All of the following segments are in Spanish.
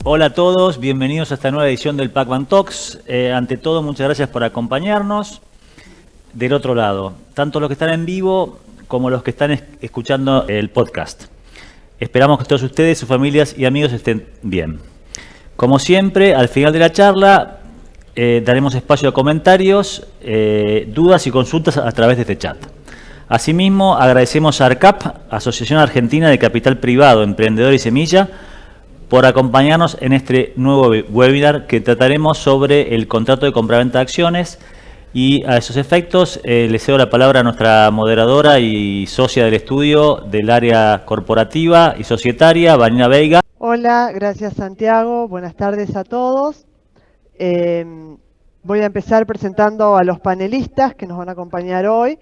Hola a todos, bienvenidos a esta nueva edición del Pacman Talks. Ante todo, muchas gracias por acompañarnos. Del otro lado, tanto los que están en vivo como los que están escuchando el podcast. Esperamos que todos ustedes, sus familias y amigos estén bien. Como siempre, al final de la charla daremos espacio a comentarios, dudas y consultas a través de este chat. Asimismo, agradecemos a ARCAP, Asociación Argentina de Capital Privado, Emprendedor y Semilla, por acompañarnos en este nuevo webinar que trataremos sobre el contrato de compraventa de acciones. Y a esos efectos le cedo la palabra a nuestra moderadora y socia del estudio del área corporativa y societaria, Vanina Veiga. Hola, gracias Santiago, buenas tardes a todos. Voy a empezar presentando a los panelistas que nos van a acompañar hoy,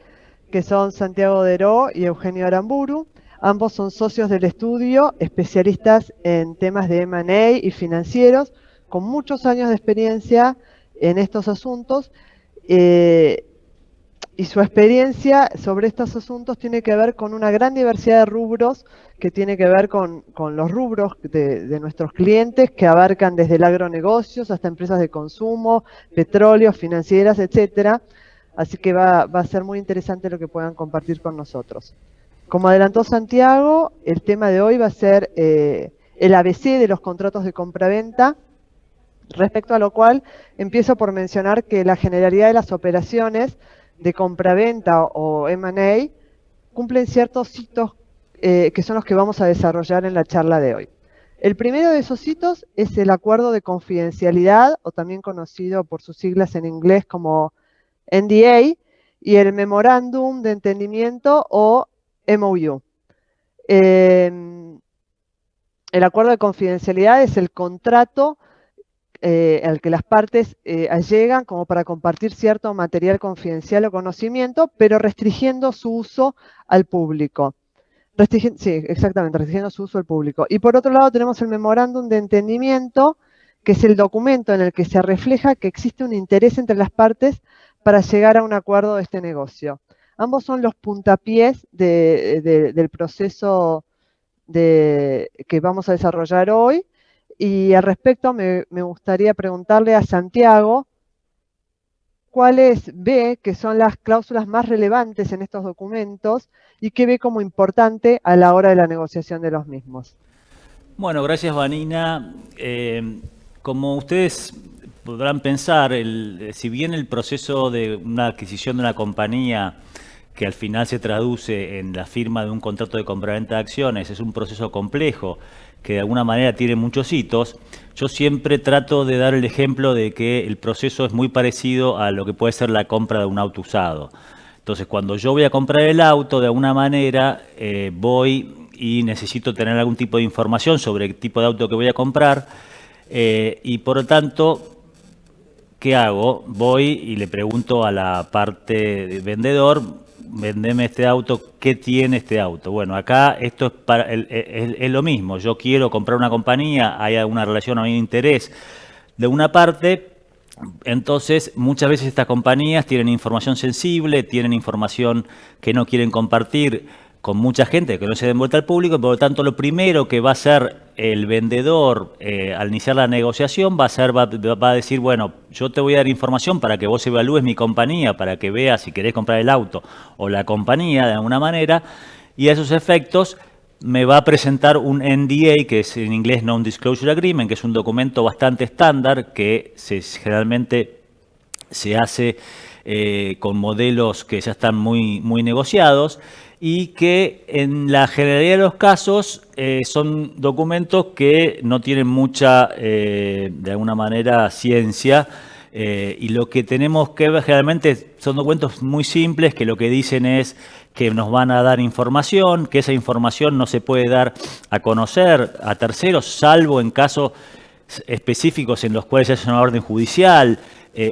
que son Santiago Deró y Eugenio Aramburu. Ambos son socios del estudio, especialistas en temas de M&A y financieros, con muchos años de experiencia en estos asuntos. Y su experiencia sobre estos asuntos tiene que ver con una gran diversidad de rubros, que tiene que ver con los rubros de nuestros clientes, que abarcan desde el agronegocios hasta empresas de consumo, petróleo, financieras, etcétera. Así que va a ser muy interesante lo que puedan compartir con nosotros. Como adelantó Santiago, el tema de hoy va a ser el ABC de los contratos de compraventa, respecto a lo cual empiezo por mencionar que la generalidad de las operaciones de compraventa o M&A cumplen ciertos hitos que son los que vamos a desarrollar en la charla de hoy. El primero de esos hitos es el acuerdo de confidencialidad, o también conocido por sus siglas en inglés como NDA, y el memorándum de entendimiento o MOU. El acuerdo de confidencialidad es el contrato al que las partes allegan como para compartir cierto material confidencial o conocimiento, pero restringiendo su uso al público. Sí, exactamente, restringiendo su uso al público. Y por otro lado tenemos el memorándum de entendimiento, que es el documento en el que se refleja que existe un interés entre las partes para llegar a un acuerdo de este negocio. Ambos son los puntapiés del proceso que vamos a desarrollar hoy. Y al respecto me gustaría preguntarle a Santiago cuáles ve que son las cláusulas más relevantes en estos documentos y qué ve como importante a la hora de la negociación de los mismos. Bueno, gracias Vanina. Como ustedes podrán pensar, si bien el proceso de una adquisición de una compañía que al final se traduce en la firma de un contrato de compraventa de acciones es un proceso complejo, que de alguna manera tiene muchos hitos, yo siempre trato de dar el ejemplo de que el proceso es muy parecido a lo que puede ser la compra de un auto usado. Entonces, cuando yo voy a comprar el auto, de alguna manera voy y necesito tener algún tipo de información sobre el tipo de auto que voy a comprar y por lo tanto, ¿qué hago? Voy y le pregunto a la parte de vendedor, vendeme este auto, ¿qué tiene este auto? Bueno, acá esto es lo mismo. Yo quiero comprar una compañía, hay alguna relación, hay un interés de una parte. Entonces, muchas veces estas compañías tienen información sensible, tienen información que no quieren compartir con mucha gente, que no se den vuelta al público, y por lo tanto lo primero que va a hacer el vendedor al iniciar la negociación va a decir, bueno, yo te voy a dar información para que vos evalúes mi compañía, para que veas si querés comprar el auto o la compañía de alguna manera, y a esos efectos me va a presentar un NDA, que es en inglés Non-Disclosure Agreement, que es un documento bastante estándar que generalmente se hace con modelos que ya están muy negociados, y que en la generalidad de los casos son documentos que no tienen mucha, de alguna manera, ciencia, y lo que tenemos que ver generalmente son documentos muy simples que lo que dicen es que nos van a dar información, que esa información no se puede dar a conocer a terceros, salvo en casos específicos en los cuales haya una orden judicial,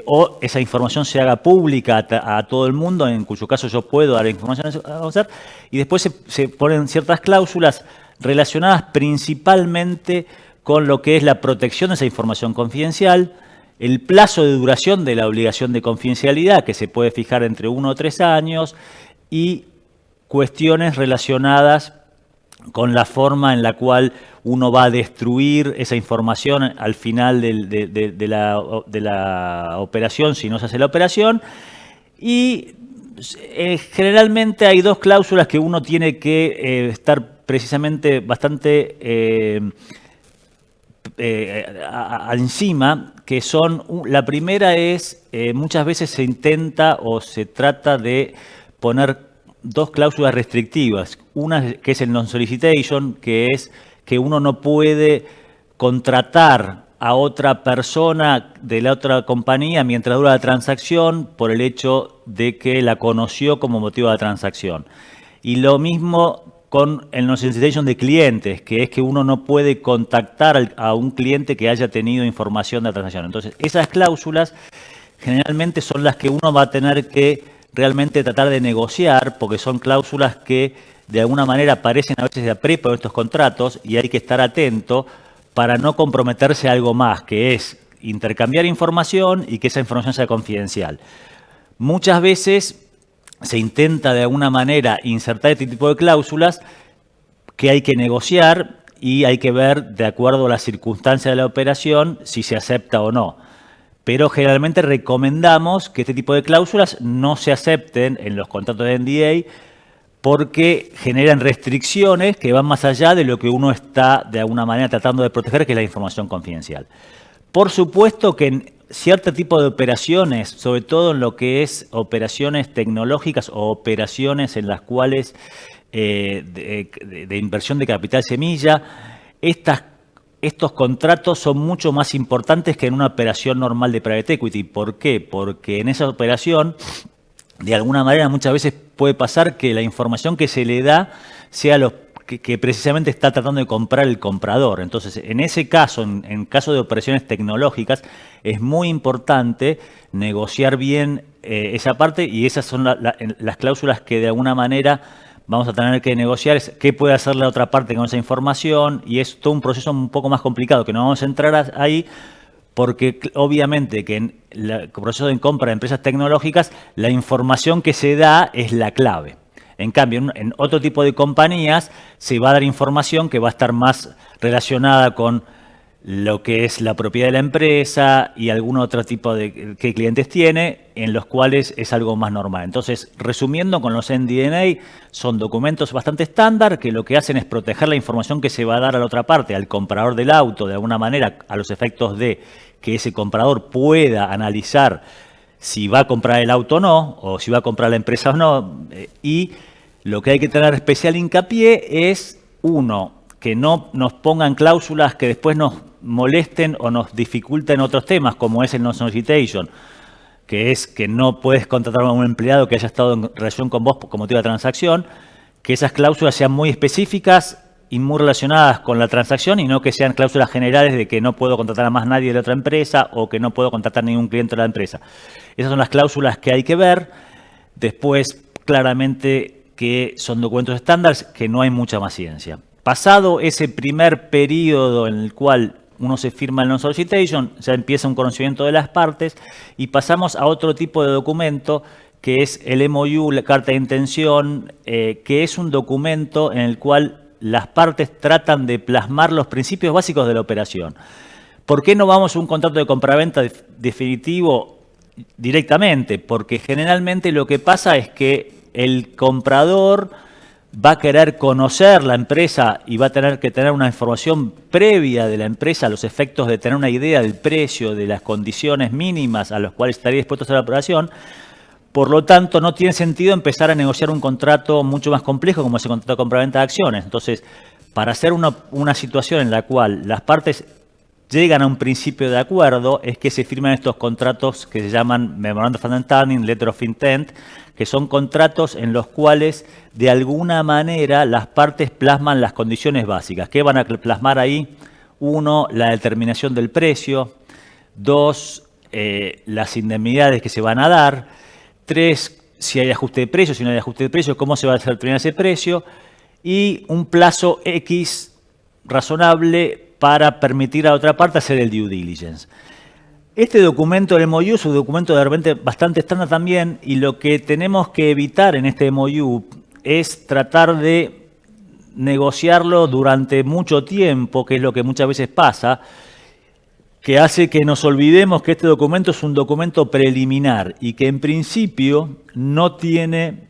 o esa información se haga pública a todo el mundo, en cuyo caso yo puedo dar información a conocer, y después se ponen ciertas cláusulas relacionadas principalmente con lo que es la protección de esa información confidencial, el plazo de duración de la obligación de confidencialidad, que se puede fijar entre 1 o 3 años, y cuestiones relacionadas con la forma en la cual uno va a destruir esa información al final de la operación, si no se hace la operación. Y generalmente hay 2 cláusulas que uno tiene que estar precisamente bastante encima, que son, la primera es, muchas veces se intenta o se trata de poner 2 cláusulas restrictivas. Una que es el non-solicitation, que es que uno no puede contratar a otra persona de la otra compañía mientras dura la transacción por el hecho de que la conoció como motivo de la transacción. Y lo mismo con el non-solicitation de clientes, que es que uno no puede contactar a un cliente que haya tenido información de la transacción. Entonces, esas cláusulas generalmente son las que uno va a tener que realmente tratar de negociar, porque son cláusulas que de alguna manera aparecen a veces de a prepo en estos contratos y hay que estar atento para no comprometerse a algo más, que es intercambiar información y que esa información sea confidencial. Muchas veces se intenta de alguna manera insertar este tipo de cláusulas que hay que negociar y hay que ver, de acuerdo a las circunstancias de la operación, si se acepta o no. Pero generalmente recomendamos que este tipo de cláusulas no se acepten en los contratos de NDA porque generan restricciones que van más allá de lo que uno está de alguna manera tratando de proteger, que es la información confidencial. Por supuesto que en cierto tipo de operaciones, sobre todo en lo que es operaciones tecnológicas o operaciones en las cuales de inversión de capital semilla, estos contratos son mucho más importantes que en una operación normal de private equity. ¿Por qué? Porque en esa operación, de alguna manera, muchas veces puede pasar que la información que se le da sea lo que precisamente está tratando de comprar el comprador. Entonces, en ese caso, en caso de operaciones tecnológicas, es muy importante negociar bien esa parte, y esas son las cláusulas que de alguna manera vamos a tener que negociar, es qué puede hacer la otra parte con esa información, y es todo un proceso un poco más complicado, que no vamos a entrar ahí, porque obviamente que en el proceso de compra de empresas tecnológicas, la información que se da es la clave. En cambio, en otro tipo de compañías se va a dar información que va a estar más relacionada con lo que es la propiedad de la empresa y algún otro tipo de que clientes tiene, en los cuales es algo más normal. Entonces, resumiendo, con los NDA son documentos bastante estándar que lo que hacen es proteger la información que se va a dar a la otra parte, al comprador del auto, de alguna manera, a los efectos de que ese comprador pueda analizar si va a comprar el auto o no, o si va a comprar la empresa o no. Y lo que hay que tener especial hincapié es, uno, que no nos pongan cláusulas que después nos molesten o nos dificulten otros temas, como es el non-solicitation, que es que no puedes contratar a un empleado que haya estado en relación con vos como motivo de la transacción, que esas cláusulas sean muy específicas y muy relacionadas con la transacción y no que sean cláusulas generales de que no puedo contratar a más nadie de la otra empresa o que no puedo contratar a ningún cliente de la empresa. Esas son las cláusulas que hay que ver. Después, claramente, que son documentos estándar, que no hay mucha más ciencia. Pasado ese primer periodo en el cual uno se firma el non-solicitation, ya empieza un conocimiento de las partes y pasamos a otro tipo de documento que es el MOU, la carta de intención, que es un documento en el cual las partes tratan de plasmar los principios básicos de la operación. ¿Por qué no vamos a un contrato de compraventa definitivo directamente? Porque generalmente lo que pasa es que el comprador va a querer conocer la empresa y va a tener que tener una información previa de la empresa a los efectos de tener una idea del precio, de las condiciones mínimas a las cuales estaría dispuesto a hacer la operación. Por lo tanto, no tiene sentido empezar a negociar un contrato mucho más complejo como es el contrato de compraventa de acciones. Entonces, para hacer una situación en la cual las partes llegan a un principio de acuerdo, es que se firman estos contratos que se llaman Memorandum of Understanding, Letter of Intent, que son contratos en los cuales de alguna manera las partes plasman las condiciones básicas. ¿Qué van a plasmar ahí? 1, la determinación del precio. 2, las indemnidades que se van a dar. 3, si hay ajuste de precio, si no hay ajuste de precio, cómo se va a determinar ese precio. Y un plazo X razonable para permitir a la otra parte hacer el due diligence. Este documento del MOU es un documento de repente bastante estándar también, y lo que tenemos que evitar en este MOU es tratar de negociarlo durante mucho tiempo, que es lo que muchas veces pasa, que hace que nos olvidemos que este documento es un documento preliminar y que en principio no tiene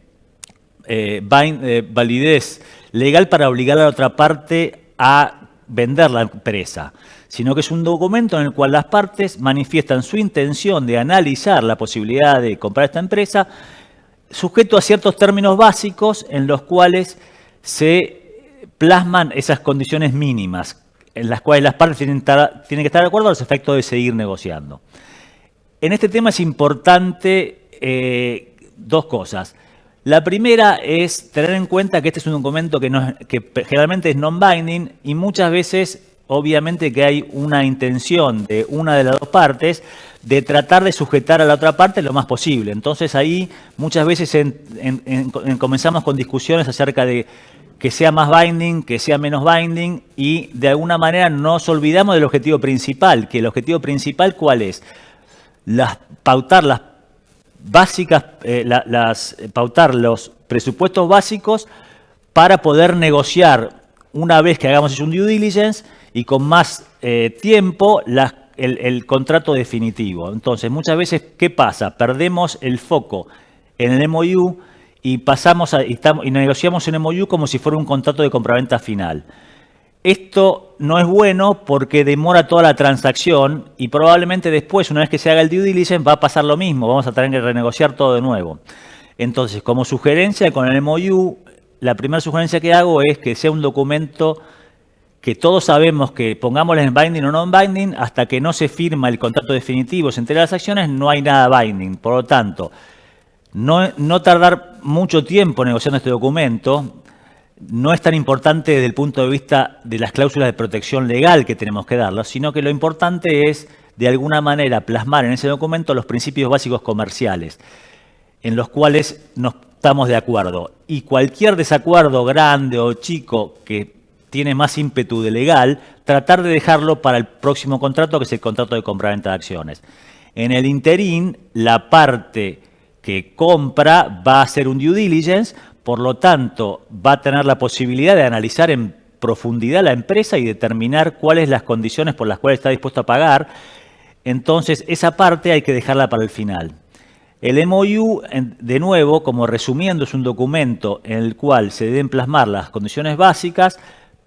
validez legal para obligar a la otra parte a vender la empresa, sino que es un documento en el cual las partes manifiestan su intención de analizar la posibilidad de comprar esta empresa, sujeto a ciertos términos básicos en los cuales se plasman esas condiciones mínimas, en las cuales las partes tienen que estar de acuerdo a los efectos de seguir negociando. En este tema es importante dos cosas. La primera es tener en cuenta que este es un documento que generalmente es non-binding y muchas veces, obviamente, que hay una intención de una de las dos partes de tratar de sujetar a la otra parte lo más posible. Entonces ahí muchas veces comenzamos con discusiones acerca de que sea más binding, que sea menos binding, y de alguna manera nos olvidamos del objetivo principal, que el objetivo principal, ¿cuál es? Pautar las básicas, pautar los presupuestos básicos para poder negociar una vez que hagamos un due diligence y con más tiempo el contrato definitivo. Entonces, muchas veces, ¿qué pasa? Perdemos el foco en el MOU y y negociamos un MOU como si fuera un contrato de compraventa final. Esto no es bueno porque demora toda la transacción y probablemente después, una vez que se haga el due diligence, va a pasar lo mismo. Vamos a tener que renegociar todo de nuevo. Entonces, como sugerencia con el MOU, la primera sugerencia que hago es que sea un documento que todos sabemos que pongámosle en binding o non-binding, hasta que no se firma el contrato definitivo, se entregan las acciones, no hay nada binding. Por lo tanto, no tardar mucho tiempo negociando este documento no es tan importante desde el punto de vista de las cláusulas de protección legal que tenemos que darlo, sino que lo importante es, de alguna manera, plasmar en ese documento los principios básicos comerciales, en los cuales no estamos de acuerdo. Y cualquier desacuerdo grande o chico que tiene más ímpetu de legal, tratar de dejarlo para el próximo contrato, que es el contrato de compraventa de acciones. En el interín, la parte que compra va a hacer un due diligence, por lo tanto, va a tener la posibilidad de analizar en profundidad la empresa y determinar cuáles las condiciones por las cuales está dispuesto a pagar. Entonces, esa parte hay que dejarla para el final. El MOU, de nuevo, como resumiendo, es un documento en el cual se deben plasmar las condiciones básicas,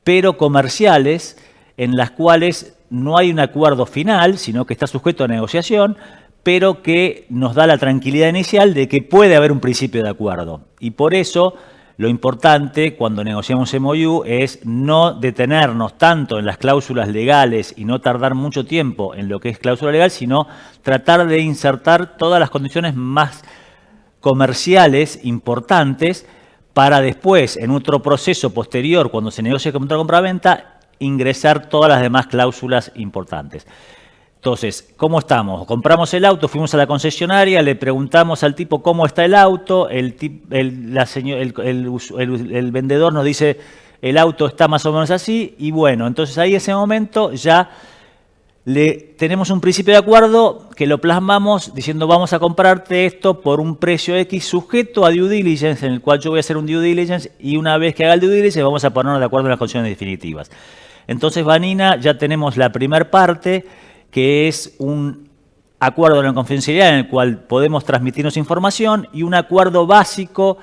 pero comerciales, en las cuales no hay un acuerdo final, sino que está sujeto a negociación, pero que nos da la tranquilidad inicial de que puede haber un principio de acuerdo. Y por eso, lo importante cuando negociamos MOU es no detenernos tanto en las cláusulas legales y no tardar mucho tiempo en lo que es cláusula legal, sino tratar de insertar todas las condiciones más comerciales importantes para después, en otro proceso posterior, cuando se negocie contra compraventa, ingresar todas las demás cláusulas importantes. Entonces, ¿cómo estamos? Compramos el auto, fuimos a la concesionaria, le preguntamos al tipo cómo está el auto, el vendedor nos dice el auto está más o menos así, y bueno, entonces ahí en ese momento ya tenemos un principio de acuerdo que lo plasmamos diciendo vamos a comprarte esto por un precio X sujeto a due diligence, en el cual yo voy a hacer un due diligence y una vez que haga el due diligence vamos a ponernos de acuerdo en las condiciones definitivas. Entonces, Vanina, ya tenemos la primera parte, que es un acuerdo de la confidencialidad en el cual podemos transmitirnos información y un acuerdo básico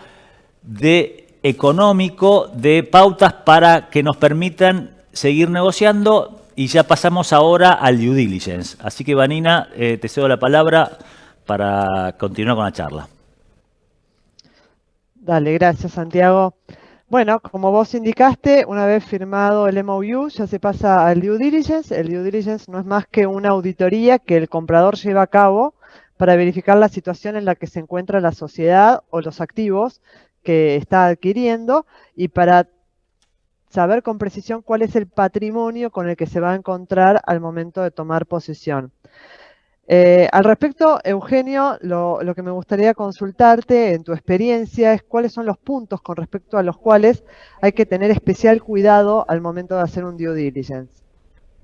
económico de pautas para que nos permitan seguir negociando, y ya pasamos ahora al due diligence. Así que, Vanina, te cedo la palabra para continuar con la charla. Dale, gracias, Santiago. Bueno, como vos indicaste, una vez firmado el MOU ya se pasa al due diligence. El due diligence no es más que una auditoría que el comprador lleva a cabo para verificar la situación en la que se encuentra la sociedad o los activos que está adquiriendo y para saber con precisión cuál es el patrimonio con el que se va a encontrar al momento de tomar posesión. Al respecto, Eugenio, lo que me gustaría consultarte en tu experiencia es cuáles son los puntos con respecto a los cuales hay que tener especial cuidado al momento de hacer un due diligence.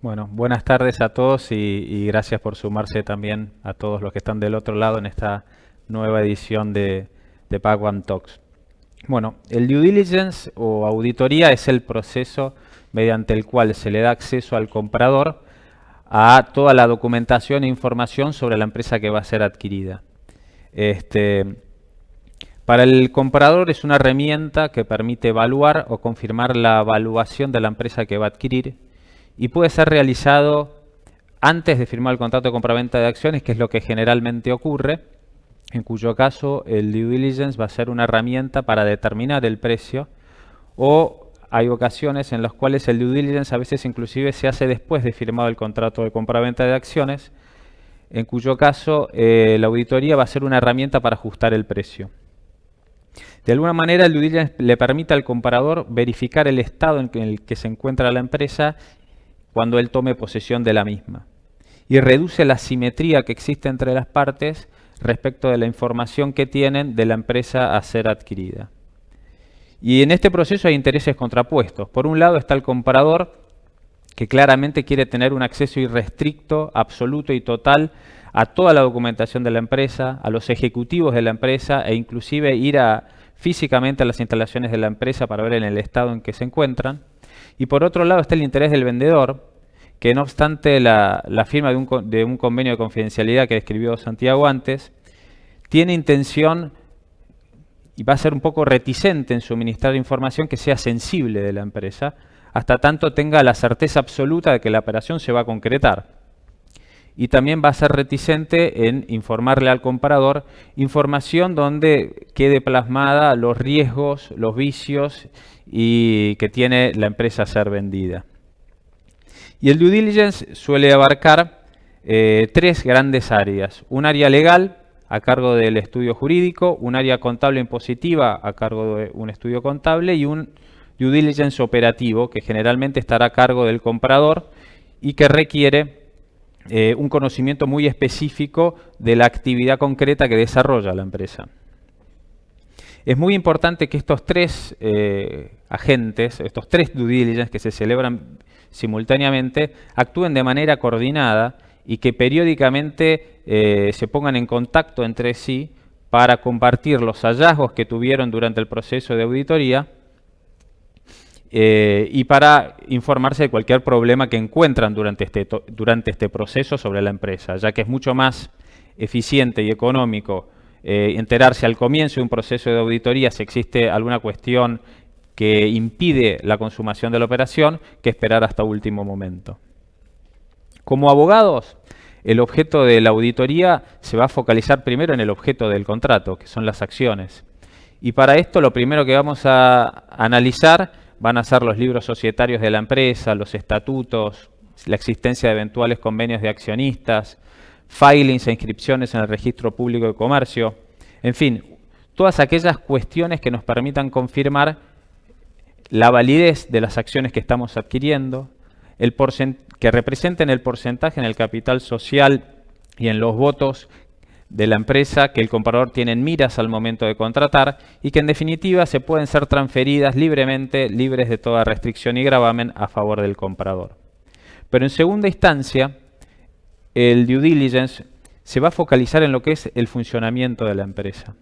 Bueno, buenas tardes a todos y gracias por sumarse también a todos los que están del otro lado en esta nueva edición de PAC-1 Talks. Bueno, el due diligence o auditoría es el proceso mediante el cual se le da acceso al comprador a toda la documentación e información sobre la empresa que va a ser adquirida. Para el comprador es una herramienta que permite evaluar o confirmar la evaluación de la empresa que va a adquirir y puede ser realizado antes de firmar el contrato de compraventa de acciones, que es lo que generalmente ocurre, en cuyo caso el due diligence va a ser una herramienta para determinar el precio, o hay ocasiones en las cuales el due diligence a veces inclusive se hace después de firmado el contrato de compraventa de acciones, en cuyo caso la auditoría va a ser una herramienta para ajustar el precio. De alguna manera el due diligence le permite al comprador verificar el estado en el que se encuentra la empresa cuando él tome posesión de la misma, y reduce la asimetría que existe entre las partes respecto de la información que tienen de la empresa a ser adquirida. Y en este proceso hay intereses contrapuestos. Por un lado está el comprador, que claramente quiere tener un acceso irrestricto, absoluto y total a toda la documentación de la empresa, a los ejecutivos de la empresa e inclusive ir físicamente a las instalaciones de la empresa para ver en el estado en que se encuentran. Y por otro lado está el interés del vendedor, que no obstante la firma de un convenio de confidencialidad que describió Santiago antes, tiene intención y va a ser un poco reticente en suministrar información que sea sensible de la empresa, hasta tanto tenga la certeza absoluta de que la operación se va a concretar. Y también va a ser reticente en informarle al comprador información donde quede plasmada los riesgos, los vicios y que tiene la empresa a ser vendida. Y el due diligence suele abarcar tres grandes áreas. Un área legal, a cargo del estudio jurídico, un área contable impositiva, a cargo de un estudio contable, y un due diligence operativo, que generalmente estará a cargo del comprador y que requiere un conocimiento muy específico de la actividad concreta que desarrolla la empresa. Es muy importante que estos tres agentes, estos tres due diligence que se celebran simultáneamente, actúen de manera coordinada y que periódicamente se pongan en contacto entre sí para compartir los hallazgos que tuvieron durante el proceso de auditoría y para informarse de cualquier problema que encuentran durante este proceso sobre la empresa, ya que es mucho más eficiente y económico enterarse al comienzo de un proceso de auditoría si existe alguna cuestión que impide la consumación de la operación que esperar hasta último momento. Como abogados, el objeto de la auditoría se va a focalizar primero en el objeto del contrato, que son las acciones. Y para esto lo primero que vamos a analizar van a ser los libros societarios de la empresa, los estatutos, la existencia de eventuales convenios de accionistas, filings e inscripciones en el registro público de comercio, en fin, todas aquellas cuestiones que nos permitan confirmar la validez de las acciones que estamos adquiriendo, que representen el porcentaje en el capital social y en los votos de la empresa que el comprador tiene en miras al momento de contratar y que en definitiva se pueden ser transferidas libremente, libres de toda restricción y gravamen a favor del comprador. Pero en segunda instancia, el due diligence se va a focalizar en lo que es el funcionamiento de la empresa.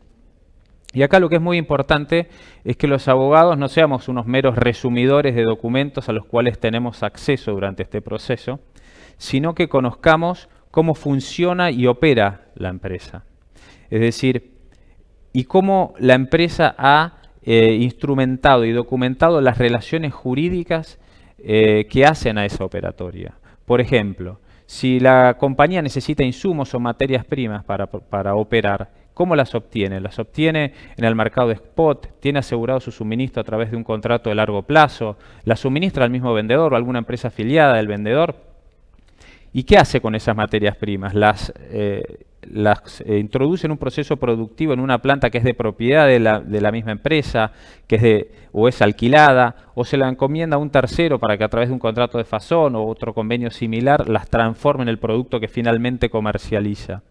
Y acá lo que es muy importante es que los abogados no seamos unos meros resumidores de documentos a los cuales tenemos acceso durante este proceso, sino que conozcamos cómo funciona y opera la empresa. Es decir, y cómo la empresa ha instrumentado y documentado las relaciones jurídicas que hacen a esa operatoria. Por ejemplo, si la compañía necesita insumos o materias primas para operar, ¿cómo las obtiene? Las obtiene en el mercado de spot, tiene asegurado su suministro a través de un contrato de largo plazo, la suministra al mismo vendedor o alguna empresa afiliada del vendedor. ¿Y qué hace con esas materias primas? Las introduce en un proceso productivo en una planta que es de propiedad de la misma empresa, o es alquilada, o se la encomienda a un tercero para que a través de un contrato de fasón o otro convenio similar las transforme en el producto que finalmente comercializa.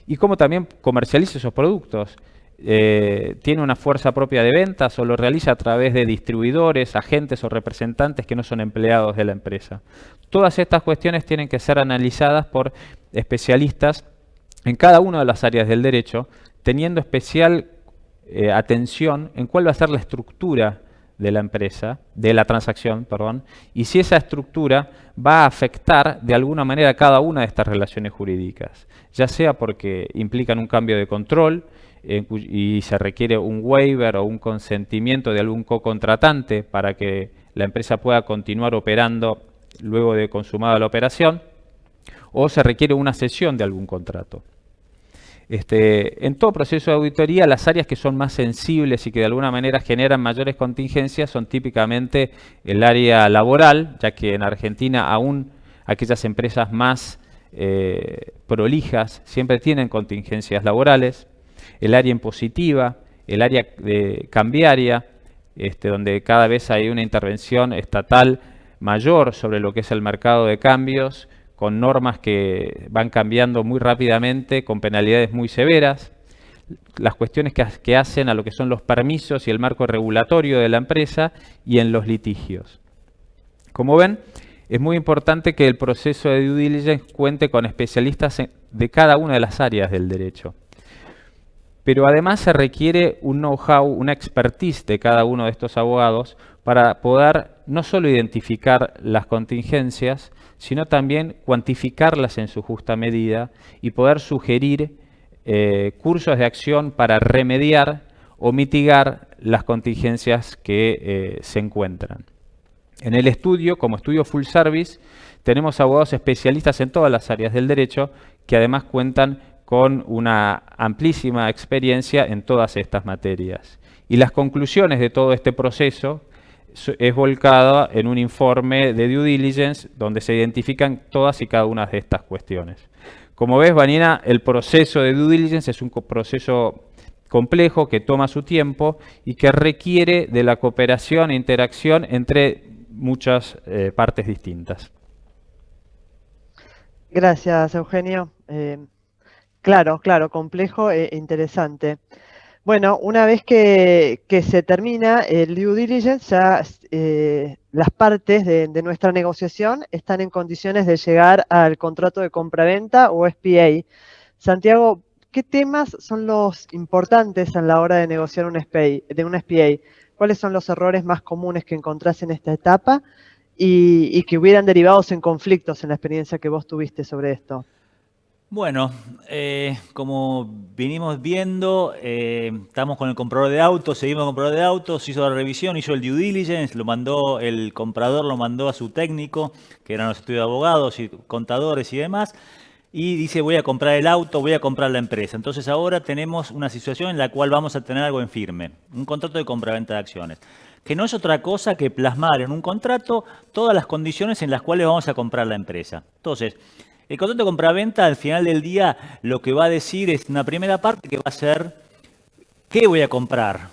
Y cómo también comercializa esos productos. tiene una fuerza propia de ventas o lo realiza a través de distribuidores, agentes o representantes que no son empleados de la empresa. Todas estas cuestiones tienen que ser analizadas por especialistas en cada una de las áreas del derecho, teniendo especial atención en cuál va a ser la estructura de la empresa, de la transacción, perdón, y si esa estructura va a afectar de alguna manera cada una de estas relaciones jurídicas, ya sea porque implican un cambio de control y se requiere un waiver o un consentimiento de algún co-contratante para que la empresa pueda continuar operando luego de consumada la operación, o se requiere una cesión de algún contrato. En todo proceso de auditoría, las áreas que son más sensibles y que de alguna manera generan mayores contingencias son típicamente el área laboral, ya que en Argentina aún aquellas empresas más prolijas siempre tienen contingencias laborales, el área impositiva, el área cambiaria, donde cada vez hay una intervención estatal mayor sobre lo que es el mercado de cambios, con normas que van cambiando muy rápidamente, con penalidades muy severas, las cuestiones que hacen a lo que son los permisos y el marco regulatorio de la empresa y en los litigios. Como ven, es muy importante que el proceso de due diligence cuente con especialistas de cada una de las áreas del derecho. Pero además se requiere un know-how, una expertise de cada uno de estos abogados para poder no solo identificar las contingencias, sino también cuantificarlas en su justa medida y poder sugerir cursos de acción para remediar o mitigar las contingencias que se encuentran. En el estudio, como estudio full service, tenemos abogados especialistas en todas las áreas del derecho que además cuentan con una amplísima experiencia en todas estas materias. Y las conclusiones de todo este proceso es volcada en un informe de due diligence donde se identifican todas y cada una de estas cuestiones. Como ves, Vanina, el proceso de due diligence es un proceso complejo que toma su tiempo y que requiere de la cooperación e interacción entre muchas partes distintas. Gracias, Eugenio. Claro, complejo e interesante. Bueno, una vez que se termina el due diligence, ya las partes de nuestra negociación están en condiciones de llegar al contrato de compraventa o SPA. Santiago, ¿qué temas son los importantes a la hora de negociar un SPA? ¿Cuáles son los errores más comunes que encontrás en esta etapa y que hubieran derivado en conflictos en la experiencia que vos tuviste sobre esto? Bueno, como vinimos viendo, estamos con el comprador de autos, seguimos con el comprador de autos, hizo la revisión, hizo el due diligence, el comprador lo mandó a su técnico, que eran los estudios de abogados y contadores y demás, y dice voy a comprar el auto, voy a comprar la empresa. Entonces ahora tenemos una situación en la cual vamos a tener algo en firme, un contrato de compraventa de acciones, que no es otra cosa que plasmar en un contrato todas las condiciones en las cuales vamos a comprar la empresa. Entonces, el contrato de compraventa al final del día lo que va a decir es una primera parte que va a ser ¿qué voy a comprar?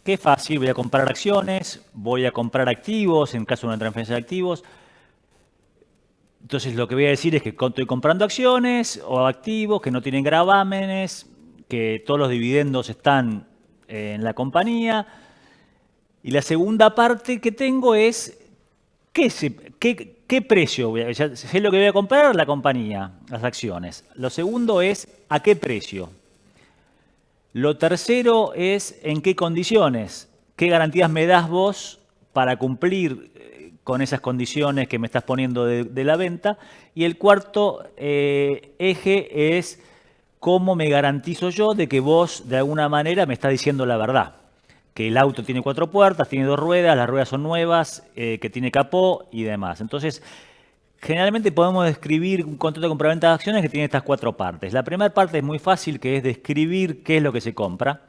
Qué fácil, voy a comprar acciones, voy a comprar activos en caso de una transferencia de activos. Entonces lo que voy a decir es que estoy comprando acciones o activos que no tienen gravámenes, que todos los dividendos están en la compañía. Y la segunda parte que tengo es ¿qué precio? Ya sé lo que voy a comprar la compañía, las acciones. Lo segundo es ¿a qué precio? Lo tercero es ¿en qué condiciones? ¿Qué garantías me das vos para cumplir con esas condiciones que me estás poniendo de la venta? Y el cuarto eje es ¿cómo me garantizo yo de que vos de alguna manera me estás diciendo la verdad? Que el auto tiene 4 puertas, tiene 2 ruedas, las ruedas son nuevas, que tiene capó y demás. Entonces, generalmente podemos describir un contrato de compraventa de acciones que tiene estas 4 partes. La primera parte es muy fácil, que es describir qué es lo que se compra,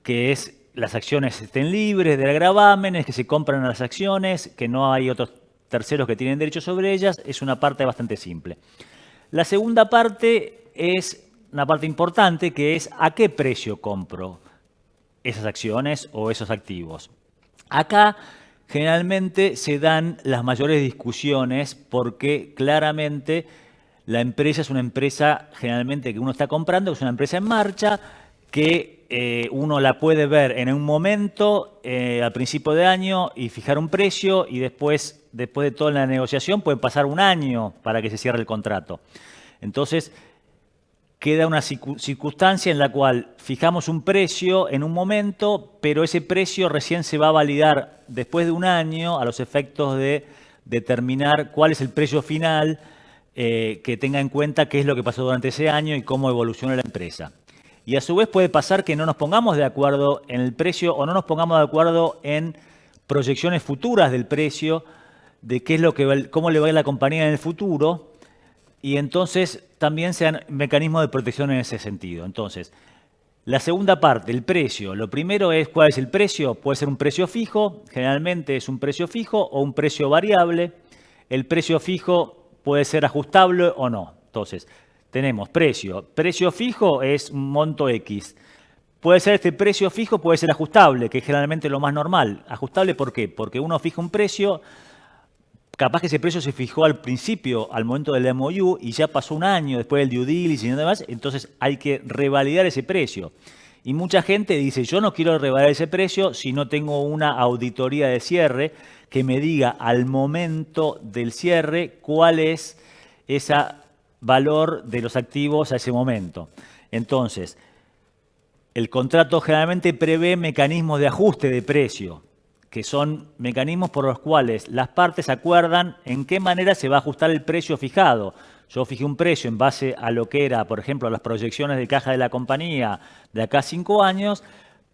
que es las acciones estén libres de gravámenes, que se compran las acciones, que no hay otros terceros que tienen derecho sobre ellas. Es una parte bastante simple. La segunda parte es una parte importante, que es ¿a qué precio compro esas acciones o esos activos? Acá generalmente se dan las mayores discusiones porque claramente la empresa es una empresa generalmente que uno está comprando, es una empresa en marcha que uno la puede ver en un momento, al principio de año, y fijar un precio, y después de toda la negociación puede pasar un año para que se cierre el contrato. Entonces, queda una circunstancia en la cual fijamos un precio en un momento, pero ese precio recién se va a validar después de un año a los efectos de determinar cuál es el precio final, que tenga en cuenta qué es lo que pasó durante ese año y cómo evoluciona la empresa. Y a su vez puede pasar que no nos pongamos de acuerdo en el precio o no nos pongamos de acuerdo en proyecciones futuras del precio, de qué es lo que cómo le va a ir la compañía en el futuro, y entonces también sean mecanismos de protección en ese sentido. Entonces, la segunda parte, el precio. Lo primero es cuál es el precio. Puede ser un precio fijo, generalmente es un precio fijo o un precio variable. El precio fijo puede ser ajustable o no. Entonces, tenemos precio. Precio fijo es un monto X. Puede ser este precio fijo, puede ser ajustable, que es generalmente lo más normal. ¿Ajustable por qué? Porque uno fija un precio, capaz que ese precio se fijó al principio, al momento del MOU, y ya pasó un año después del due diligence y demás, entonces hay que revalidar ese precio. Y mucha gente dice, yo no quiero revalidar ese precio si no tengo una auditoría de cierre que me diga al momento del cierre cuál es ese valor de los activos a ese momento. Entonces, el contrato generalmente prevé mecanismos de ajuste de precio, que son mecanismos por los cuales las partes acuerdan en qué manera se va a ajustar el precio fijado. Yo fijé un precio en base a lo que era, por ejemplo, las proyecciones de caja de la compañía de acá a 5 años,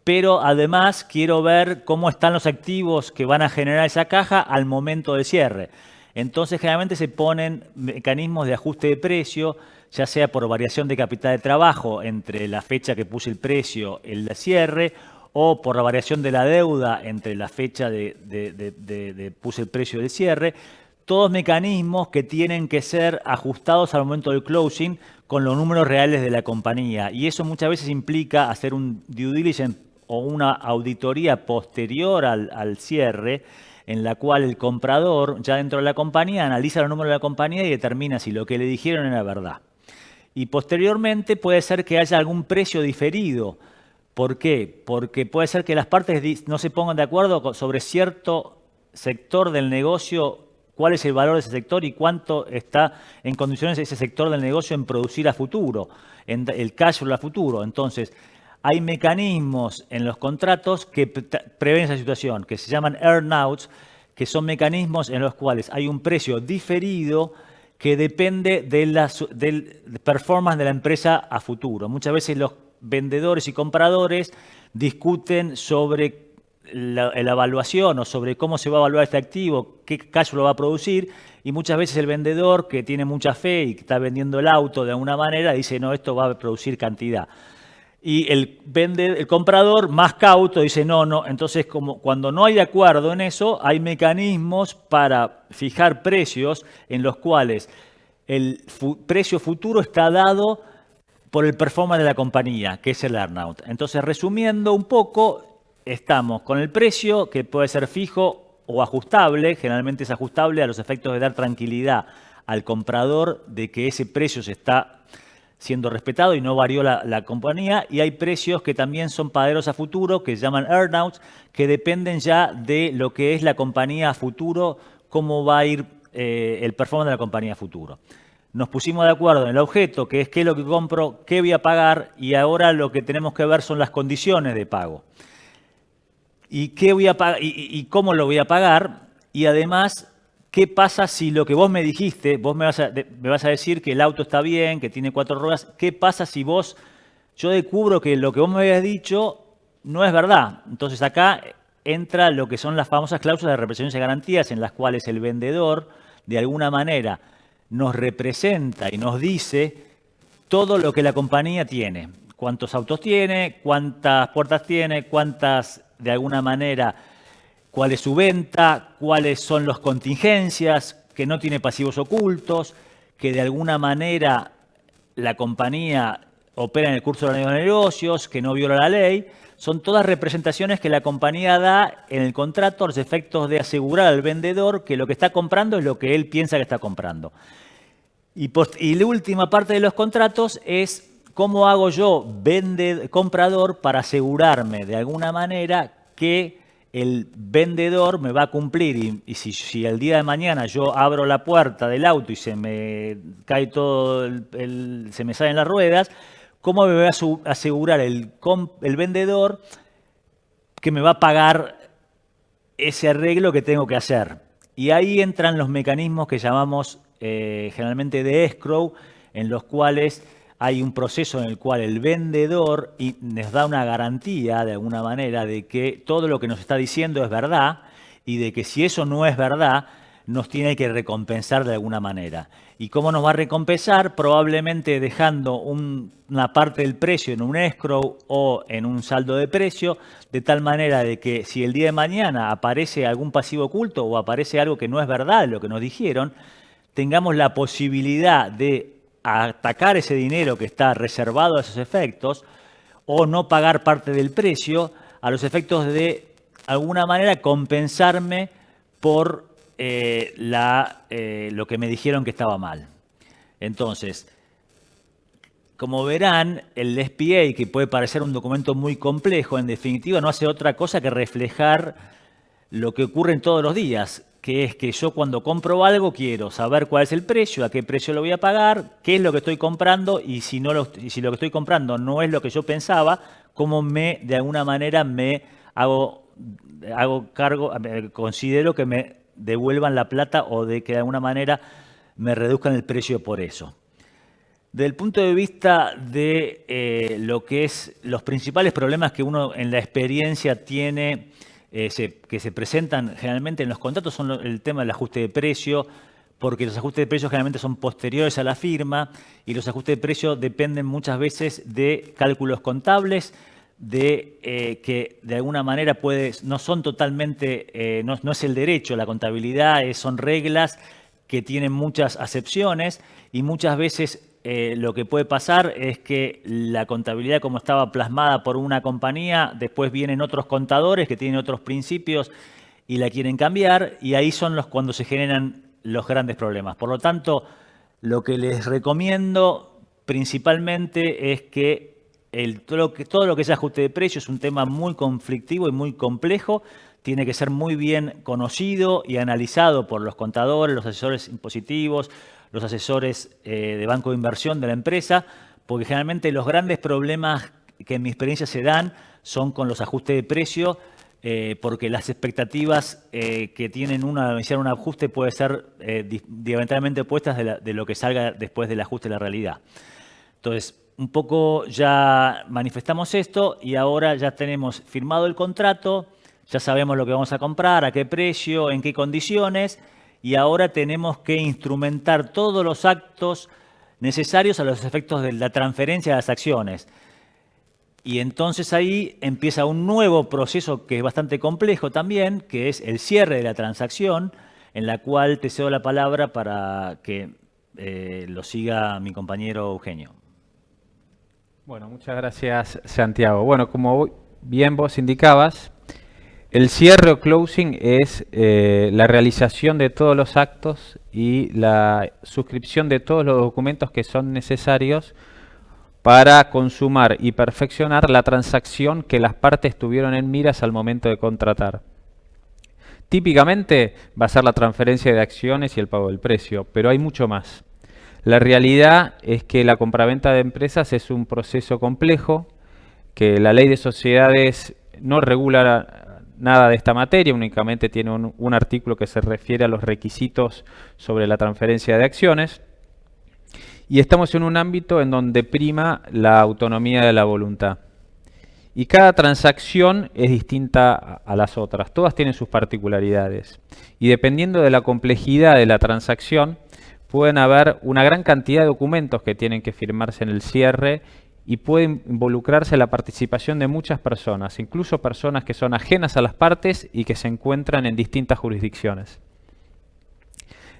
pero además quiero ver cómo están los activos que van a generar esa caja al momento del cierre. Entonces, generalmente se ponen mecanismos de ajuste de precio, ya sea por variación de capital de trabajo entre la fecha que puse el precio, el cierre, o por la variación de la deuda entre la fecha de puse el precio del cierre. Todos mecanismos que tienen que ser ajustados al momento del closing con los números reales de la compañía. Y eso muchas veces implica hacer un due diligence o una auditoría posterior al cierre, en la cual el comprador, ya dentro de la compañía, analiza los números de la compañía y determina si lo que le dijeron era verdad. Y posteriormente puede ser que haya algún precio diferido. ¿Por qué? Porque puede ser que las partes no se pongan de acuerdo sobre cierto sector del negocio, cuál es el valor de ese sector y cuánto está en condiciones ese sector del negocio en producir a futuro, en el cash flow a futuro. Entonces, hay mecanismos en los contratos que prevén esa situación, que se llaman earn-outs, que son mecanismos en los cuales hay un precio diferido que depende del performance de la empresa a futuro. Muchas veces los vendedores y compradores discuten sobre la evaluación o sobre cómo se va a evaluar este activo, qué cash flow va a producir, y muchas veces el vendedor, que tiene mucha fe y que está vendiendo el auto de alguna manera, dice, no, esto va a producir cantidad. Y el comprador, más cauto, dice, no. Entonces, cuando no hay acuerdo en eso, hay mecanismos para fijar precios en los cuales el precio futuro está dado por el performance de la compañía, que es el earn-out. Entonces, resumiendo un poco, estamos con el precio, que puede ser fijo o ajustable. Generalmente es ajustable a los efectos de dar tranquilidad al comprador de que ese precio se está siendo respetado y no varió la compañía. Y hay precios que también son pagaderos a futuro, que se llaman earn-outs, que dependen ya de lo que es la compañía a futuro, cómo va a ir el performance de la compañía a futuro. Nos pusimos de acuerdo en el objeto, que es qué es lo que compro, qué voy a pagar, y ahora lo que tenemos que ver son las condiciones de pago. Y qué voy a pagar y cómo lo voy a pagar, y además, ¿qué pasa si lo que vos me dijiste, vos me vas a decir que el auto está bien, que tiene 4 ruedas? ¿Qué pasa si yo descubro que lo que vos me habías dicho no es verdad? Entonces acá entra lo que son las famosas cláusulas de representaciones y garantías, en las cuales el vendedor, de alguna manera, nos representa y nos dice todo lo que la compañía tiene. Cuántos autos tiene, cuántas puertas tiene, cuántas, de alguna manera, cuál es su venta, cuáles son las contingencias, que no tiene pasivos ocultos, que de alguna manera la compañía opera en el curso de los negocios, que no viola la ley. Son todas representaciones que la compañía da en el contrato a los efectos de asegurar al vendedor que lo que está comprando es lo que él piensa que está comprando. Y la última parte de los contratos es ¿cómo hago yo, comprador, para asegurarme de alguna manera que el vendedor me va a cumplir? Y si el día de mañana yo abro la puerta del auto y se me cae todo, se me salen las ruedas, ¿cómo me va a asegurar el vendedor que me va a pagar ese arreglo que tengo que hacer? Y ahí entran los mecanismos que llamamos generalmente de escrow, en los cuales hay un proceso en el cual el vendedor nos da una garantía, de alguna manera, de que todo lo que nos está diciendo es verdad y de que si eso no es verdad, nos tiene que recompensar de alguna manera. ¿Y cómo nos va a recompensar? Probablemente dejando una parte del precio en un escrow o en un saldo de precio, de tal manera de que si el día de mañana aparece algún pasivo oculto o aparece algo que no es verdad de lo que nos dijeron, tengamos la posibilidad de atacar ese dinero que está reservado a esos efectos o no pagar parte del precio a los efectos de alguna manera compensarme por lo que me dijeron que estaba mal. Entonces, como verán, el SPA, que puede parecer un documento muy complejo, en definitiva no hace otra cosa que reflejar lo que ocurre en todos los días, que es que yo cuando compro algo quiero saber cuál es el precio, a qué precio lo voy a pagar, qué es lo que estoy comprando y si lo que estoy comprando no es lo que yo pensaba, cómo de alguna manera me hago cargo, considero que me devuelvan la plata o de que de alguna manera me reduzcan el precio por eso. Desde el punto de vista de lo que es los principales problemas que uno en la experiencia tiene, que se presentan generalmente en los contratos, son el tema del ajuste de precio, porque los ajustes de precio generalmente son posteriores a la firma y los ajustes de precio dependen muchas veces de cálculos contables, que de alguna manera no son totalmente, no es el derecho, la contabilidad, son reglas que tienen muchas acepciones y muchas veces lo que puede pasar es que la contabilidad, como estaba plasmada por una compañía, después vienen otros contadores que tienen otros principios y la quieren cambiar, y ahí son cuando se generan los grandes problemas. Por lo tanto, lo que les recomiendo principalmente es que todo lo que es ajuste de precio es un tema muy conflictivo y muy complejo. Tiene que ser muy bien conocido y analizado por los contadores, los asesores impositivos, los asesores de banco de inversión de la empresa, porque generalmente los grandes problemas que en mi experiencia se dan son con los ajustes de precio, porque las expectativas que tienen al iniciar un ajuste pueden ser diametralmente opuestas de lo que salga después del ajuste de la realidad. Entonces, un poco ya manifestamos esto y ahora ya tenemos firmado el contrato, ya sabemos lo que vamos a comprar, a qué precio, en qué condiciones, y ahora tenemos que instrumentar todos los actos necesarios a los efectos de la transferencia de las acciones. Y entonces ahí empieza un nuevo proceso que es bastante complejo también, que es el cierre de la transacción, en la cual te cedo la palabra para que lo siga mi compañero Eugenio. Bueno, muchas gracias, Santiago. Bueno, como bien vos indicabas, el cierre o closing es la realización de todos los actos y la suscripción de todos los documentos que son necesarios para consumar y perfeccionar la transacción que las partes tuvieron en miras al momento de contratar. Típicamente va a ser la transferencia de acciones y el pago del precio, pero hay mucho más. La realidad es que la compraventa de empresas es un proceso complejo, que la ley de sociedades no regula nada de esta materia, únicamente tiene un artículo que se refiere a los requisitos sobre la transferencia de acciones. Y estamos en un ámbito en donde prima la autonomía de la voluntad. Y cada transacción es distinta a las otras, todas tienen sus particularidades. Y dependiendo de la complejidad de la transacción, pueden haber una gran cantidad de documentos que tienen que firmarse en el cierre y puede involucrarse la participación de muchas personas, incluso personas que son ajenas a las partes y que se encuentran en distintas jurisdicciones.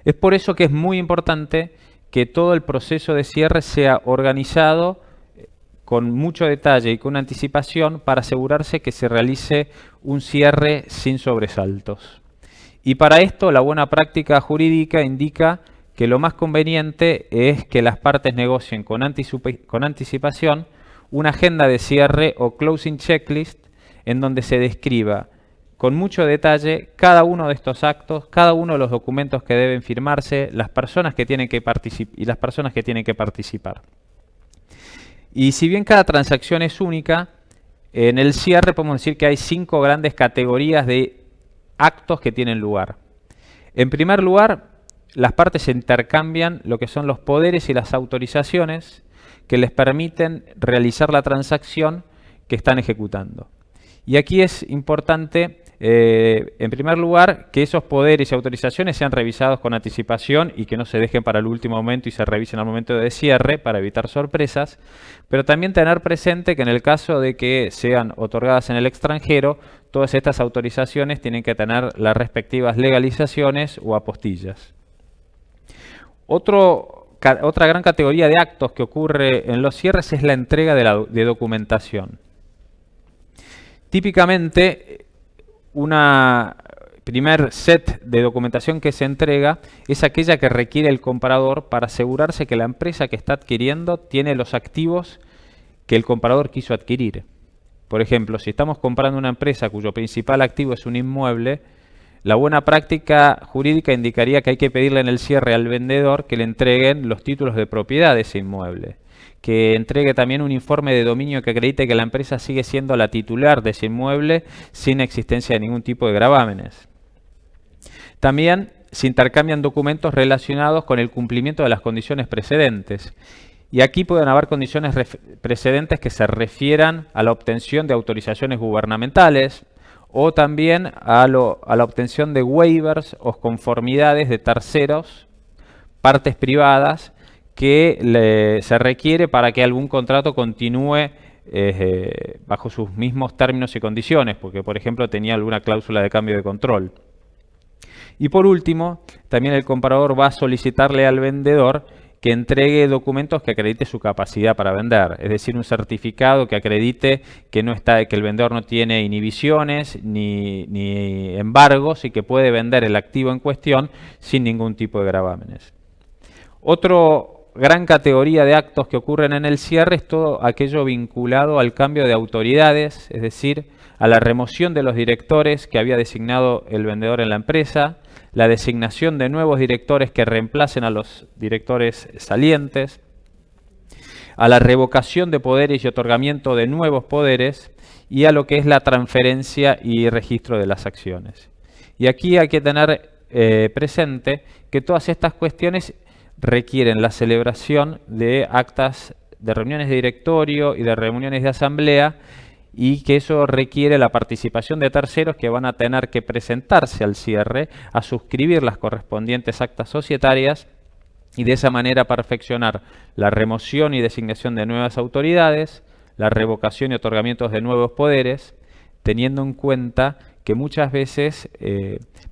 Es por eso que es muy importante que todo el proceso de cierre sea organizado con mucho detalle y con anticipación para asegurarse que se realice un cierre sin sobresaltos. Y para esto la buena práctica jurídica indica que lo más conveniente es que las partes negocien con anticipación una agenda de cierre o closing checklist en donde se describa con mucho detalle cada uno de estos actos, cada uno de los documentos que deben firmarse, las personas que tienen que participar. Y si bien cada transacción es única, en el cierre podemos decir que hay 5 grandes categorías de actos que tienen lugar. En primer lugar, las partes intercambian lo que son los poderes y las autorizaciones que les permiten realizar la transacción que están ejecutando. Y aquí es importante, en primer lugar, que esos poderes y autorizaciones sean revisados con anticipación y que no se dejen para el último momento y se revisen al momento de cierre para evitar sorpresas, pero también tener presente que en el caso de que sean otorgadas en el extranjero, todas estas autorizaciones tienen que tener las respectivas legalizaciones o apostillas. Otra gran categoría de actos que ocurre en los cierres es la entrega de documentación. Típicamente, una primer set de documentación que se entrega es aquella que requiere el comprador para asegurarse que la empresa que está adquiriendo tiene los activos que el comprador quiso adquirir. Por ejemplo, si estamos comprando una empresa cuyo principal activo es un inmueble, la buena práctica jurídica indicaría que hay que pedirle en el cierre al vendedor que le entreguen los títulos de propiedad de ese inmueble, que entregue también un informe de dominio que acredite que la empresa sigue siendo la titular de ese inmueble sin existencia de ningún tipo de gravámenes. También se intercambian documentos relacionados con el cumplimiento de las condiciones precedentes. Y aquí pueden haber condiciones precedentes que se refieran a la obtención de autorizaciones gubernamentales o también a la obtención de waivers o conformidades de terceros, partes privadas, que se requiere para que algún contrato continúe bajo sus mismos términos y condiciones, porque por ejemplo tenía alguna cláusula de cambio de control. Y por último, también el comprador va a solicitarle al vendedor que entregue documentos que acredite su capacidad para vender, es decir, un certificado que acredite que el vendedor no tiene inhibiciones ni embargos y que puede vender el activo en cuestión sin ningún tipo de gravámenes. Otra gran categoría de actos que ocurren en el cierre es todo aquello vinculado al cambio de autoridades, es decir, a la remoción de los directores que había designado el vendedor en la empresa, la designación de nuevos directores que reemplacen a los directores salientes, a la revocación de poderes y otorgamiento de nuevos poderes y a lo que es la transferencia y registro de las acciones. Y aquí hay que tener presente que todas estas cuestiones requieren la celebración de actas de reuniones de directorio y de reuniones de asamblea, y que eso requiere la participación de terceros que van a tener que presentarse al cierre a suscribir las correspondientes actas societarias y de esa manera perfeccionar la remoción y designación de nuevas autoridades, la revocación y otorgamientos de nuevos poderes, teniendo en cuenta que muchas veces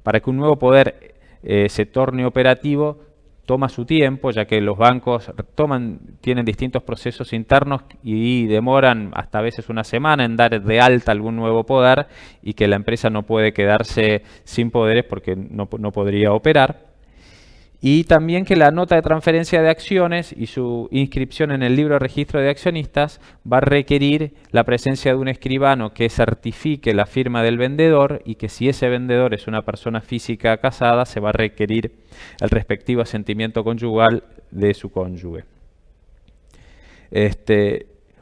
para que un nuevo poder se torne operativo toma su tiempo, ya que los bancos tienen distintos procesos internos y demoran hasta a veces una semana en dar de alta algún nuevo poder, y que la empresa no puede quedarse sin poderes porque no podría operar. Y también que la nota de transferencia de acciones y su inscripción en el libro de registro de accionistas va a requerir la presencia de un escribano que certifique la firma del vendedor, y que si ese vendedor es una persona física casada, se va a requerir el respectivo asentimiento conyugal de su cónyuge.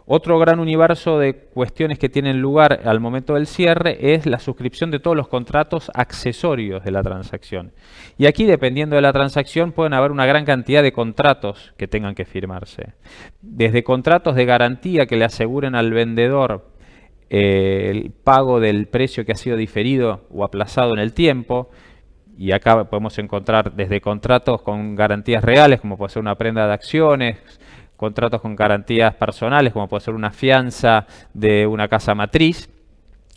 Otro gran universo de cuestiones que tienen lugar al momento del cierre es la suscripción de todos los contratos accesorios de la transacción. Y aquí, dependiendo de la transacción, pueden haber una gran cantidad de contratos que tengan que firmarse. Desde contratos de garantía que le aseguren al vendedor el pago del precio que ha sido diferido o aplazado en el tiempo. Y acá podemos encontrar desde contratos con garantías reales, como puede ser una prenda de acciones, contratos con garantías personales, como puede ser una fianza de una casa matriz,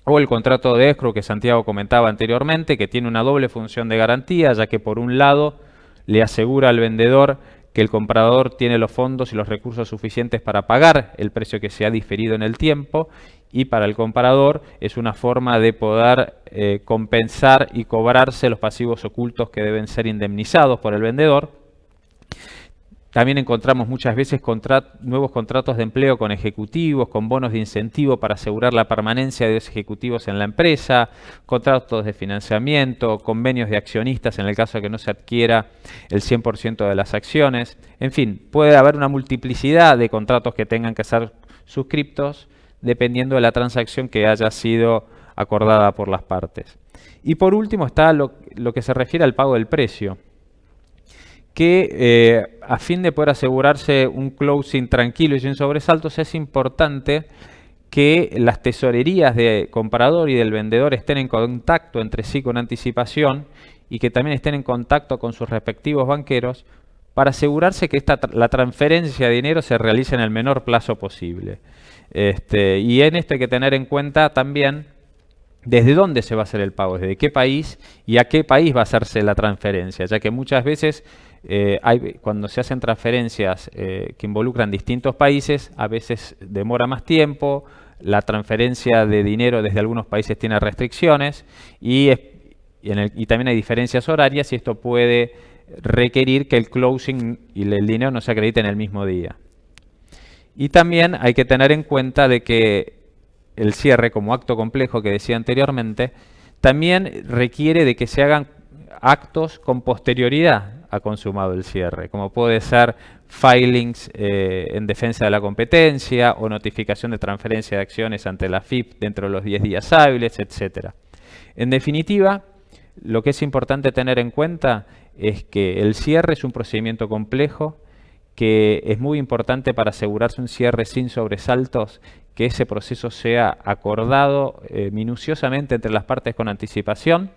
o el contrato de escrow que Santiago comentaba anteriormente, que tiene una doble función de garantía, ya que por un lado le asegura al vendedor que el comprador tiene los fondos y los recursos suficientes para pagar el precio que se ha diferido en el tiempo, y para el comprador es una forma de poder compensar y cobrarse los pasivos ocultos que deben ser indemnizados por el vendedor. También encontramos muchas veces nuevos contratos de empleo con ejecutivos, con bonos de incentivo para asegurar la permanencia de los ejecutivos en la empresa, contratos de financiamiento, convenios de accionistas en el caso de que no se adquiera el 100% de las acciones. En fin, puede haber una multiplicidad de contratos que tengan que ser suscriptos dependiendo de la transacción que haya sido acordada por las partes. Y por último está lo que se refiere al pago del precio, que a fin de poder asegurarse un closing tranquilo y sin sobresaltos, es importante que las tesorerías del comprador y del vendedor estén en contacto entre sí con anticipación y que también estén en contacto con sus respectivos banqueros para asegurarse que la transferencia de dinero se realice en el menor plazo posible. Y en esto hay que tener en cuenta también desde dónde se va a hacer el pago, desde qué país y a qué país va a hacerse la transferencia, ya que muchas veces cuando se hacen transferencias que involucran distintos países, a veces demora más tiempo, la transferencia de dinero desde algunos países tiene restricciones y también hay diferencias horarias y esto puede requerir que el closing y el dinero no se acredite en el mismo día. Y también hay que tener en cuenta de que el cierre como acto complejo que decía anteriormente, también requiere de que se hagan actos con posterioridad a consumado el cierre, como puede ser filings en defensa de la competencia o notificación de transferencia de acciones ante la FIP dentro de los 10 días hábiles, etc. En definitiva, lo que es importante tener en cuenta es que el cierre es un procedimiento complejo, que es muy importante para asegurarse un cierre sin sobresaltos, que ese proceso sea acordado minuciosamente entre las partes con anticipación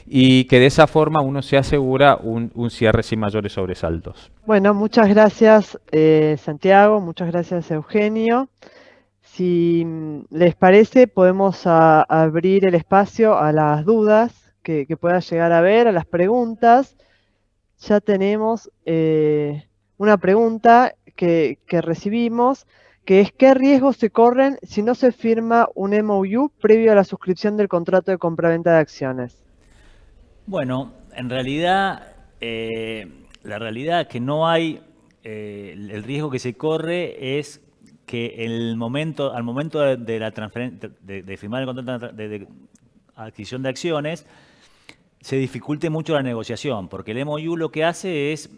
y que de esa forma uno se asegura un cierre sin mayores sobresaltos. Bueno, muchas gracias Santiago, muchas gracias Eugenio. Si les parece, podemos abrir el espacio a las dudas que pueda llegar a haber, a las preguntas. Ya tenemos una pregunta que recibimos, que es ¿qué riesgos se corren si no se firma un MOU previo a la suscripción del contrato de compraventa de acciones? Bueno, en realidad, la realidad es que no hay, el riesgo que se corre es que al momento de la transferencia, de firmar el contrato de adquisición de acciones, se dificulte mucho la negociación, porque el MOU lo que hace es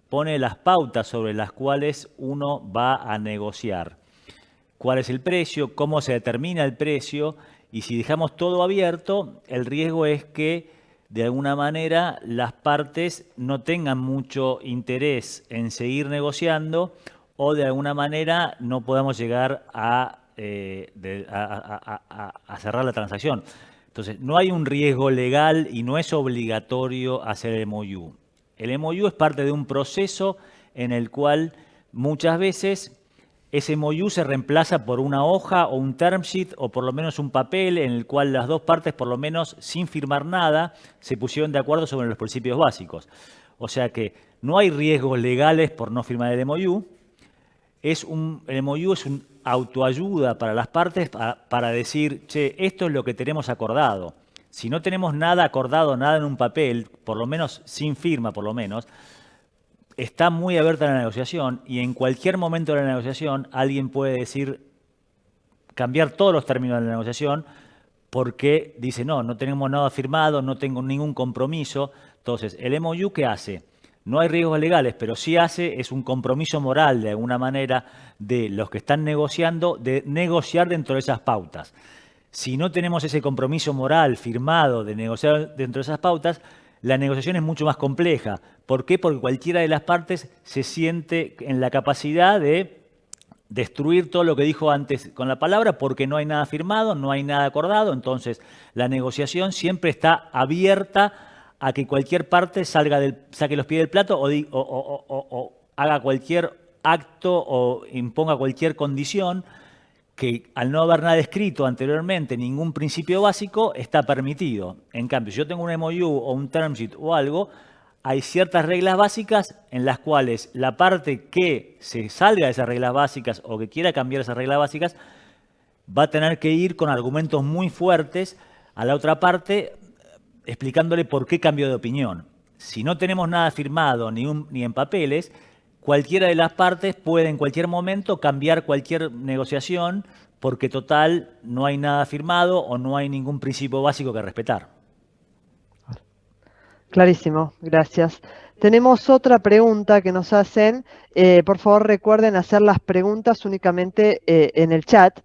pone las pautas sobre las cuales uno va a negociar. Cuál es el precio, cómo se determina el precio, y si dejamos todo abierto, el riesgo es que de alguna manera las partes no tengan mucho interés en seguir negociando o de alguna manera no podamos llegar a cerrar la transacción. Entonces, no hay un riesgo legal y no es obligatorio hacer el MOU. El MOU es parte de un proceso en el cual muchas veces ese MOU se reemplaza por una hoja o un term sheet o por lo menos un papel en el cual las dos partes, por lo menos sin firmar nada, se pusieron de acuerdo sobre los principios básicos. O sea que no hay riesgos legales por no firmar el MOU. El MOU es un autoayuda para las partes para decir, che, esto es lo que tenemos acordado. Si no tenemos nada acordado, nada en un papel, por lo menos sin firma, por lo menos, está muy abierta la negociación y en cualquier momento de la negociación alguien puede decir, cambiar todos los términos de la negociación porque dice, no tenemos nada firmado, no tengo ningún compromiso. Entonces, el MOU, ¿qué hace? No hay riesgos legales, pero sí es un compromiso moral de alguna manera de los que están negociando, de negociar dentro de esas pautas. Si no tenemos ese compromiso moral firmado de negociar dentro de esas pautas, la negociación es mucho más compleja. ¿Por qué? Porque cualquiera de las partes se siente en la capacidad de destruir todo lo que dijo antes con la palabra porque no hay nada firmado, no hay nada acordado. Entonces, la negociación siempre está abierta a que cualquier parte saque los pies del plato o haga cualquier acto o imponga cualquier condición que al no haber nada escrito anteriormente, ningún principio básico, está permitido. En cambio, si yo tengo un MOU o un term sheet o algo, hay ciertas reglas básicas en las cuales la parte que se salga de esas reglas básicas o que quiera cambiar esas reglas básicas va a tener que ir con argumentos muy fuertes a la otra parte explicándole por qué cambió de opinión. Si no tenemos nada firmado ni en papeles, cualquiera de las partes puede en cualquier momento cambiar cualquier negociación porque total no hay nada firmado o no hay ningún principio básico que respetar. Clarísimo, gracias. Tenemos otra pregunta que nos hacen. Por favor, recuerden hacer las preguntas únicamente en el chat.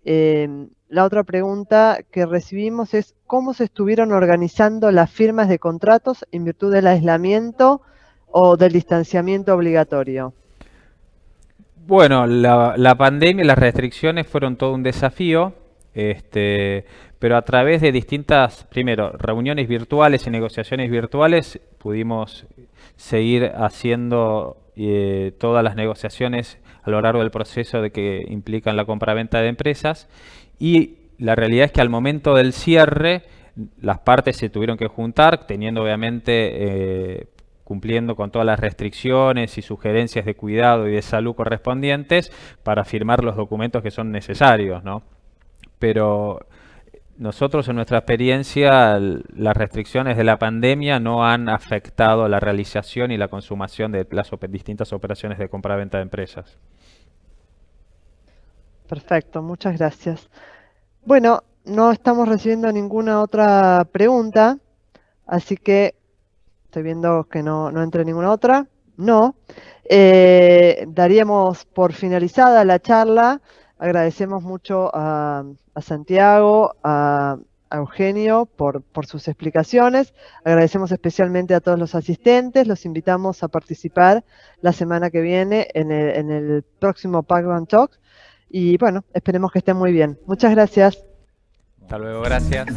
La otra pregunta que recibimos es ¿cómo se estuvieron organizando las firmas de contratos en virtud del aislamiento o del distanciamiento obligatorio? Bueno, la pandemia y las restricciones fueron todo un desafío, pero a través de distintas, primero, reuniones virtuales y negociaciones virtuales, pudimos seguir haciendo todas las negociaciones a lo largo del proceso de que implican la compraventa de empresas. Y la realidad es que al momento del cierre, las partes se tuvieron que juntar, teniendo obviamente cumpliendo con todas las restricciones y sugerencias de cuidado y de salud correspondientes para firmar los documentos que son necesarios, ¿no? Pero nosotros en nuestra experiencia, las restricciones de la pandemia no han afectado la realización y la consumación de las distintas operaciones de compraventa de empresas. Perfecto, muchas gracias. Bueno, no estamos recibiendo ninguna otra pregunta, así que estoy viendo que no entre ninguna otra. No. Daríamos por finalizada la charla. Agradecemos mucho a Santiago, a Eugenio por sus explicaciones. Agradecemos especialmente a todos los asistentes. Los invitamos a participar la semana que viene en el próximo Pacman Talks. Y bueno, esperemos que estén muy bien. Muchas gracias. Hasta luego, gracias.